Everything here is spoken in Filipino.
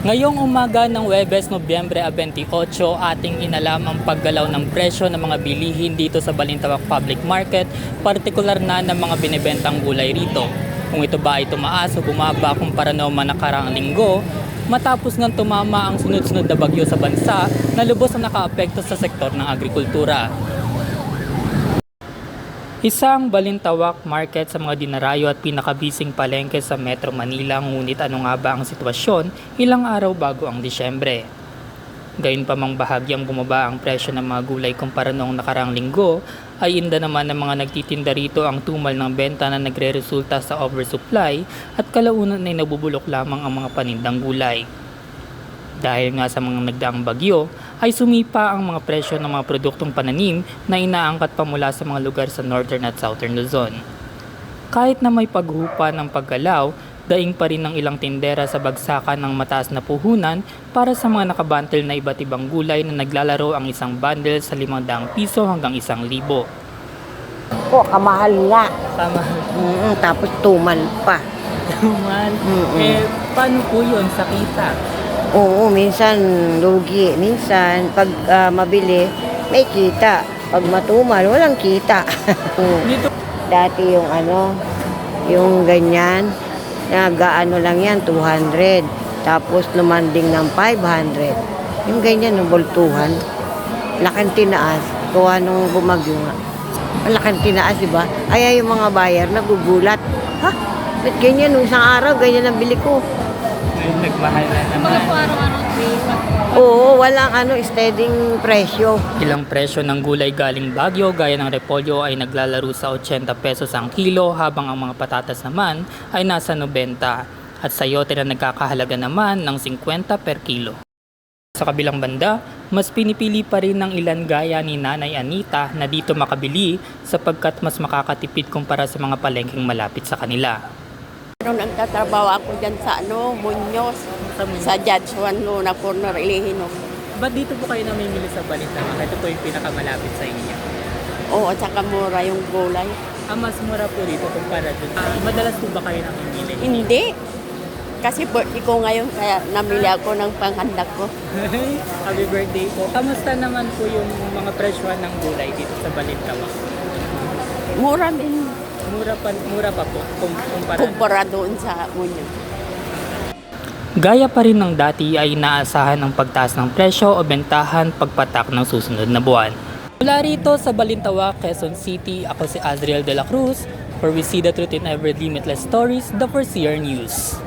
Ngayong umaga ng Huwebes, Nobyembre 28, ating inalam ang paggalaw ng presyo ng mga bilihin dito sa Balintawak Public Market, partikular na ng mga binibentang gulay rito. Kung ito ba ay tumaas o bumaba kumpara noong nakaraang linggo, matapos ngang tumama ang sunod-sunod na bagyo sa bansa na lubos na nakaapekto sa sektor ng agrikultura. Isang Balintawak market sa mga dinarayo at pinakabising palengke sa Metro Manila, ngunit ano nga ba ang sitwasyon ilang araw bago ang Disyembre? Gayunpamang bahagyang bumaba ang presyo ng mga gulay kumpara noong nakaraang linggo, ay inda naman ng mga nagtitinda rito ang tumal ng benta na nagre-resulta sa oversupply at kalaunan ay nabubulok lamang ang mga panindang gulay. Dahil nga sa mga nagdaang bagyo, ay sumipa ang mga presyo ng mga produktong pananim na inaangkat pa mula sa mga lugar sa Northern at Southern Luzon. Kahit na may paghupa ng paggalaw, daing pa rin ng ilang tindera sa bagsakan ng mataas na puhunan para sa mga nakabantel na iba't ibang gulay na naglalaro ang isang bundle sa 500 piso hanggang 1,000. Po, kamahal nga. Tama. Tapos tumal pa. Tumal. Paano po yun sa kita? Oo, minsan lugi. Minsan, pag mabili, may kita. Pag matumal, walang kita. Dito. Dati yung ganyan, nag-ano lang yan, 200. Tapos lumanding ng 500. Yung ganyan, ng boltuhan. Laking tinaas. Kuha nung bumagyo nga. Laking tinaas, diba? Ay, yung mga buyer nagugulat. Ha? Ba't ganyan? Nung isang araw, ganyan ang bili ko. Nagmahal na naman. Oo, walang steadying presyo. Ilang presyo ng gulay galing Baguio gaya ng repolyo ay naglalaro sa 80 pesos ang kilo, habang ang mga patatas naman ay nasa 90 at sayote na nagkakahalaga naman ng 50 per kilo. Sa kabilang banda, mas pinipili pa rin ng ilan gaya ni Nanay Anita na dito makabili sapagkat mas makakatipid kumpara sa mga palengkeng malapit sa kanila. Nagtatrabaho ako dyan sa Muñoz, sa Judge Juan Luna Corner, Ilihino. Ba't dito po kayo namimili sa Balintawak? Ito po yung pinakamalapit sa inyo. Oo, at saka mura yung gulay. Mas mura po dito kumpara dun. Madalas po ba kayo namimili? Hindi. Kasi birthday ko ngayon, kaya namili ako ng panghanda ko. Happy birthday po. Kamusta naman po yung mga presyohan ng gulay dito sa Balintawak? Mura din. Mura pa po kumpara doon sa Muñoz. Gaya pa rin ng dati ay inaasahan ang pagtaas ng presyo o bentahan pagpatak ng susunod na buwan. Mula rito sa Balintawak, Quezon City, ako si Azriel de la Cruz for We See the Truth in Every Limitless Stories, the Foreseer News.